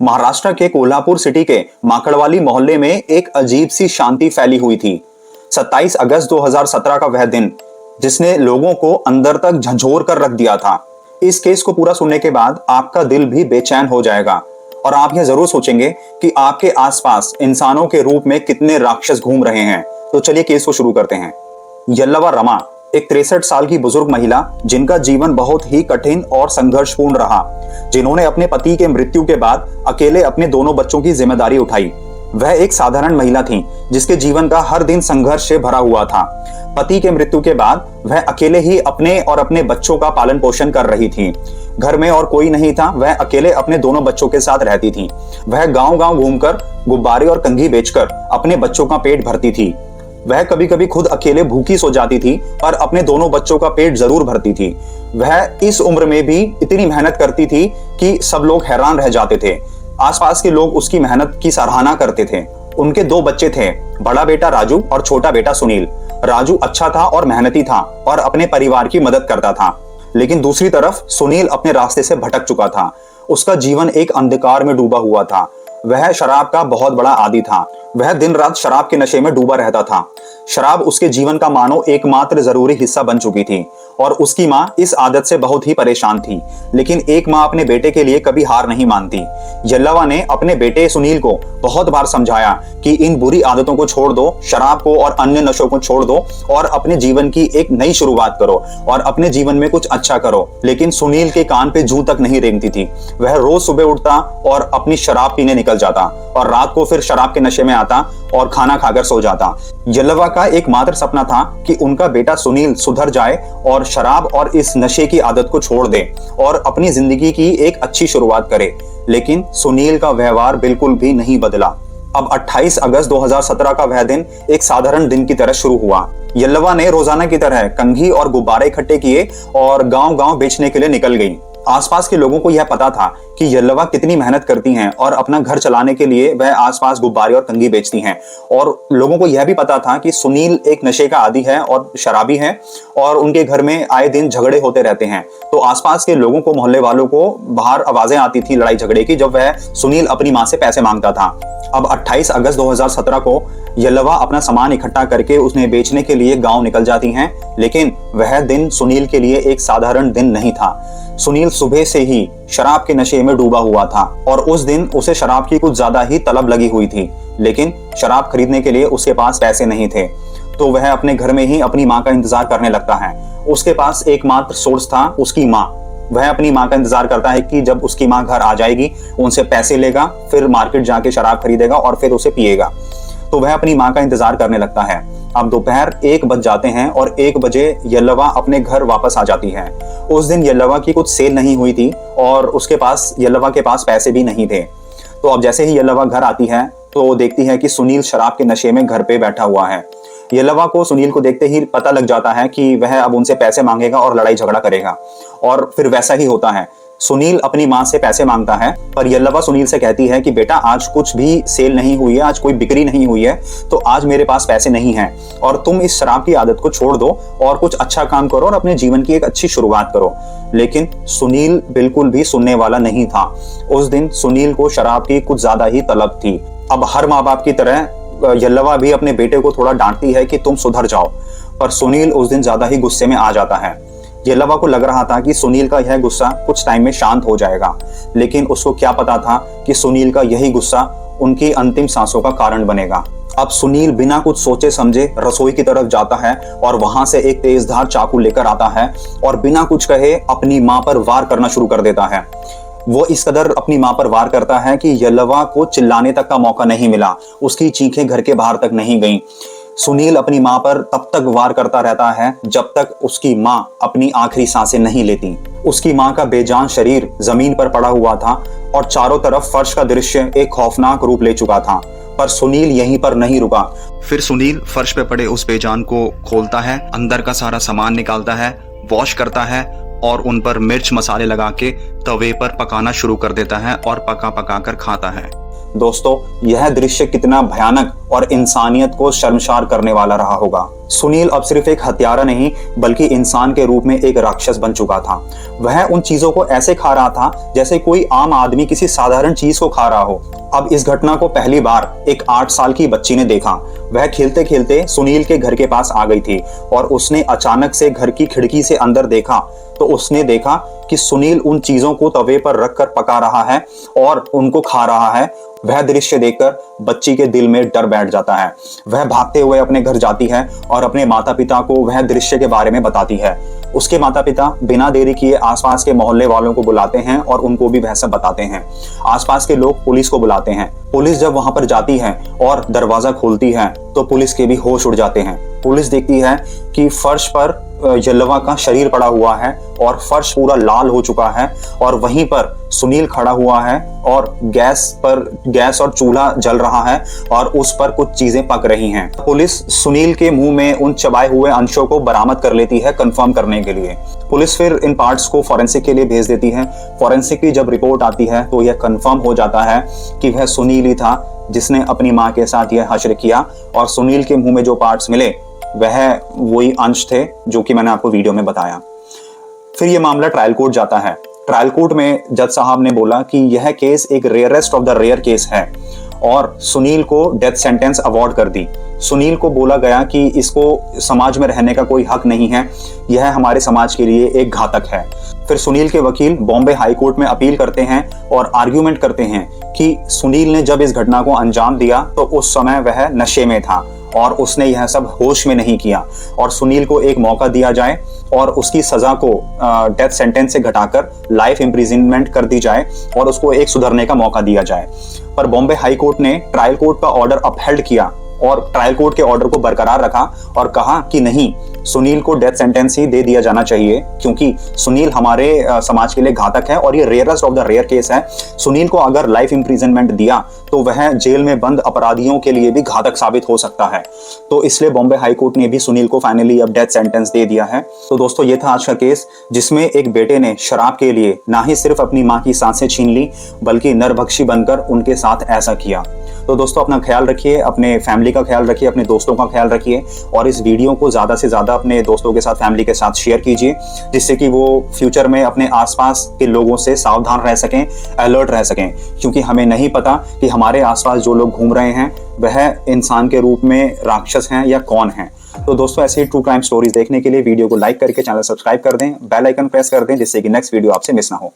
महाराष्ट्र के कोल्हापुर सिटी के माकड़वाली मोहल्ले में एक अजीब सी शांति फैली हुई थी। 27 अगस्त 2017 का वह दिन जिसने लोगों को अंदर तक झंझोर कर रख दिया था। इस केस को पूरा सुनने के बाद आपका दिल भी बेचैन हो जाएगा और आप यह जरूर सोचेंगे कि आपके आसपास इंसानों के रूप में कितने राक्षस घूम रहे हैं। तो चलिए केस को शुरू करते हैं। यल्लवा रमा एक 63 साल की बुजुर्ग महिला जिनका जीवन बहुत ही कठिन और संघर्षपूर्ण रहा, जिन्होंने अपने पति के मृत्यु के बाद अकेले अपने दोनों बच्चों की जिम्मेदारी उठाई। वह एक साधारण महिला थी जिसके जीवन का हर दिन संघर्ष से भरा हुआ था। पति के मृत्यु के बाद वह अकेले ही अपने और अपने बच्चों का पालन पोषण कर रही थी। घर में और कोई नहीं था, वह अकेले अपने दोनों बच्चों के साथ रहती थी। वह गांव-गांव घूमकर गुब्बारे और कंघी बेचकर अपने बच्चों का पेट भरती थी। वह कभी कभी खुद अकेले भूखी सो जाती थी पर अपने दोनों बच्चों का पेट जरूर भरती थी। वह इस उम्र में भी इतनी मेहनत करती थी कि सब लोग हैरान रह जाते थे। आसपास के लोग उसकी मेहनत की सराहना करते थे। उनके 2 बच्चे थे, बड़ा बेटा राजू और छोटा बेटा सुनील। राजू अच्छा था और मेहनती था और अपने परिवार की मदद करता था, लेकिन दूसरी तरफ सुनील अपने रास्ते से भटक चुका था। उसका जीवन एक अंधकार में डूबा हुआ था। वह शराब का बहुत बड़ा आदी था। वह दिन रात शराब के नशे में डूबा रहता था। शराब उसके जीवन का मानो एकमात्र जरूरी हिस्सा बन चुकी थी और उसकी माँ इस आदत से बहुत ही परेशान थी। लेकिन एक माँ अपने बेटे के लिए कभी हार नहीं मानती। यल्लवा ने अपने बेटे सुनील को बहुत बार समझाया कि इन बुरी आदतों को छोड़ दो, शराब को और अन्य नशों को छोड़ दो और अपने जीवन की एक नई शुरुआत करो और अपने जीवन में कुछ अच्छा करो। लेकिन सुनील के कान पे जूं तक नहीं रेंगती थी। वह रोज सुबह उठता और अपनी शराब पीने निकल जाता और रात को फिर शराब के नशे में आता और खाना खाकर सो जाता। यल्लवा का एकमात्र सपना था कि उनका बेटा सुनील सुधर जाए और शराब और इस नशे की आदत को छोड़ दे और अपनी जिंदगी की एक अच्छी शुरुआत करे। लेकिन सुनील का व्यवहार बिल्कुल भी नहीं बदला। अब 28 अगस्त 2017 का वह दिन एक साधारण दिन की तरह शुरू हुआ। यल्लवा ने रोजाना की तरह कंघी और गुब्बारे इकट्ठे किए और गांव-गांव बेचने के लिए निकल गई। आसपास के लोगों को यह पता था कि यल्लवा कितनी मेहनत करती हैं और अपना घर चलाने के लिए वह आसपास गुब्बारे और कंघी बेचती हैं। और लोगों को यह भी पता था कि सुनील एक नशे का आदी है और शराबी है और उनके घर में आए दिन झगड़े होते रहते हैं। तो आसपास के लोगों को, मोहल्ले वालों को बाहर आवाजें आती थी लड़ाई झगड़े की जब वह सुनील अपनी माँ से पैसे मांगता था। अब 28 अगस्त 2017 को यल्लवा अपना सामान इकट्ठा करके उसने बेचने के लिए गांव निकल जाती हैं। लेकिन वह दिन सुनील के लिए एक साधारण दिन नहीं था। सुनील सुबह से ही शराब के नशे में डूबा हुआ था और उस दिन उसे शराब की कुछ ज्यादा ही तलब लगी हुई थी। लेकिन शराब खरीदने के लिए उसके पास पैसे नहीं थे, तो वह अपने घर में ही अपनी माँ का इंतजार करने लगता है। उसके पास एकमात्र सोर्स था उसकी माँ। वह अपनी माँ का इंतजार करता है कि जब उसकी माँ घर आ जाएगी, उनसे पैसे लेगा, फिर मार्केट जाके शराब खरीदेगा और फिर उसे पिएगा। तो वह अपनी माँ का इंतजार करने लगता है। अब दोपहर 1 बज जाते हैं और 1 बजे यल्लवा अपने घर वापस आ जाती है। उस दिन यल्लवा की कुछ सेल नहीं हुई थी और यल्लवा के पास पैसे भी नहीं थे। तो अब जैसे ही यल्लवा घर आती है तो देखती है कि सुनील शराब के नशे में घर पे बैठा हुआ है। यल्लवा को सुनील को देखते ही पता लग जाता है कि वह अब उनसे पैसे मांगेगा और लड़ाई झगड़ा करेगा। और फिर वैसा ही होता है। सुनील अपनी माँ से पैसे मांगता है पर यल्लवा सुनील से कहती है कि बेटा, आज कुछ भी सेल नहीं हुई है, आज कोई बिक्री नहीं हुई है, तो आज मेरे पास पैसे नहीं हैं और तुम इस शराब की आदत को छोड़ दो और कुछ अच्छा काम करो और अपने जीवन की एक अच्छी शुरुआत करो। लेकिन सुनील बिल्कुल भी सुनने वाला नहीं था। उस दिन सुनील को शराब की कुछ ज्यादा ही तलब थी। अब हर माँ बाप की तरह यल्लवा भी अपने बेटे को थोड़ा डांटती है कि तुम सुधर जाओ, पर सुनील उस दिन ज्यादा ही गुस्से में आ जाता है। यल्लवा को लग रहा था कि सुनील का यह गुस्सा कुछ टाइम में शांत हो जाएगा, लेकिन उसको क्या पता था कि सुनील का यही गुस्सा उनकी अंतिम सांसों का कारण बनेगा। अब सुनील बिना कुछ सोचे समझे रसोई की तरफ जाता है और वहां से एक तेजधार चाकू लेकर आता है और बिना कुछ कहे अपनी मां पर वार करना शुरू कर देता है। वो इस कदर अपनी मां पर वार करता है कि यल्लवा को चिल्लाने तक का मौका नहीं मिला। उसकी चीखें घर के बाहर तक नहीं गईं। सुनील अपनी मां पर तब तक वार करता रहता है जब तक उसकी मां अपनी आखिरी सांसें नहीं लेती। उसकी मां का बेजान शरीर जमीन पर पड़ा हुआ था और चारों तरफ फर्श का दृश्य एक खौफनाक रूप ले चुका था। पर सुनील यहीं पर नहीं रुका। फिर सुनील फर्श पे पड़े उस बेजान को खोलता है, अंदर का सारा सामान निकालता है, वॉश करता है और उन पर मिर्च मसाले लगा के तवे पर पकाना शुरू कर देता है और पका पका कर खाता है। दोस्तों, यह दृश्य कितना भयानक और इंसानियत को शर्मसार करने वाला रहा होगा। सुनील अब सिर्फ एक हत्यारा नहीं बल्कि इंसान के रूप में एक राक्षस बन चुका था। वह उन चीजों को ऐसे खा रहा था जैसे कोई आम आदमी किसी साधारण चीज को खा रहा हो। अब इस घटना को पहली बार एक 8 साल की बच्ची ने देखा। वह खेलते खेलते सुनील के घर के पास आ गई थी और उसने अचानक से घर की खिड़की से अंदर देखा तो उसने देखा कि सुनील उन चीजों को तवे पर रखकर पका रहा है और उनको खा रहा है। वह दृश्य देखकर बच्ची के दिल में डर बैठ जाता है। वह भागते हुए अपने घर जाती है और अपने माता पिता को वह दृश्य के बारे में बताती है। उसके माता पिता बिना देरी किए आसपास के मोहल्ले वालों को बुलाते हैं और उनको भी वह सब बताते हैं। आसपास के लोग पुलिस को बुलाते हैं। पुलिस जब वहां पर जाती है और दरवाजा खोलती है तो पुलिस के भी होश उड़ जाते हैं। पुलिस देखती है कि फर्श पर यल्लवा का शरीर पड़ा हुआ है और फर्श पूरा लाल हो चुका है और वहीं पर सुनील खड़ा हुआ है और गैस और चूल्हा जल रहा है और उस पर कुछ चीजें पक रही हैं। पुलिस सुनील के मुंह में उन चबाए हुए अंशों को बरामद कर लेती है कंफर्म करने के लिए। पुलिस फिर इन पार्ट्स को फॉरेंसिक के लिए भेज देती है। फॉरेंसिक की जब रिपोर्ट आती है तो यह कंफर्म हो जाता है कि वह सुनील ही था जिसने अपनी माँ के साथ यह हश्र किया और सुनील के मुंह में जो पार्ट्स मिले वह वही अंश थे जो कि मैंने आपको वीडियो में बताया। फिर यह मामला ट्रायल कोर्ट जाता है। ट्रायल कोर्ट में जज साहब ने बोला कि यह केस एक rarest of the rare case है और सुनील को डेथ सेंटेंस अवार्ड कर दी। सुनील को बोला गया कि इसको समाज में रहने का कोई हक नहीं है, यह हमारे समाज के लिए एक घातक है। फिर सुनील के वकील बॉम्बे हाई कोर्ट में अपील करते हैं और आर्ग्यूमेंट करते हैं कि सुनील ने जब इस घटना को अंजाम दिया तो उस समय वह नशे में था और उसने यह सब होश में नहीं किया और सुनील को एक मौका दिया जाए और उसकी सजा को डेथ सेंटेंस से घटाकर लाइफ इम्प्रिजनमेंट कर दी जाए और उसको एक सुधरने का मौका दिया जाए। पर बॉम्बे हाई कोर्ट ने ट्रायल कोर्ट का ऑर्डर अपहेल्ड किया और ट्रायल कोर्ट के ऑर्डर को बरकरार रखा और कहा कि नहीं, सुनील को डेथ सेंटेंस ही दे दिया जाना चाहिए क्योंकि सुनील हमारे समाज के लिए घातक है और ये rarest of the rare case है। सुनील को अगर लाइफ इम्प्रिजनमेंट दिया तो वह जेल में बंद अपराधियों के लिए भी घातक साबित हो सकता है। तो इसलिए बॉम्बे हाई कोर्ट ने भी सुनील को फाइनली अब डेथ सेंटेंस दे दिया है। तो दोस्तों ये था आज का केस जिसमें एक बेटे ने शराब के लिए ना ही सिर्फ अपनी माँ की सांसें छीन ली बल्कि नरभक्षी बनकर उनके साथ ऐसा किया। तो दोस्तों अपना ख्याल रखिए, अपने फैमिली का ख्याल रखिए, अपने दोस्तों का ख्याल रखिए और इस वीडियो को ज़्यादा से ज़्यादा अपने दोस्तों के साथ, फैमिली के साथ शेयर कीजिए जिससे कि वो फ्यूचर में अपने आसपास के लोगों से सावधान रह सकें, अलर्ट रह सकें, क्योंकि हमें नहीं पता कि हमारे आसपास जो लोग घूम रहे हैं वह इंसान के रूप में राक्षस हैं या कौन हैं। तो दोस्तों ऐसे ही ट्रू क्राइम स्टोरीज देखने के लिए वीडियो को लाइक करके चैनल सब्सक्राइब कर दें, बेल आइकन प्रेस कर दें जिससे कि नेक्स्ट वीडियो आपसे मिस ना हो।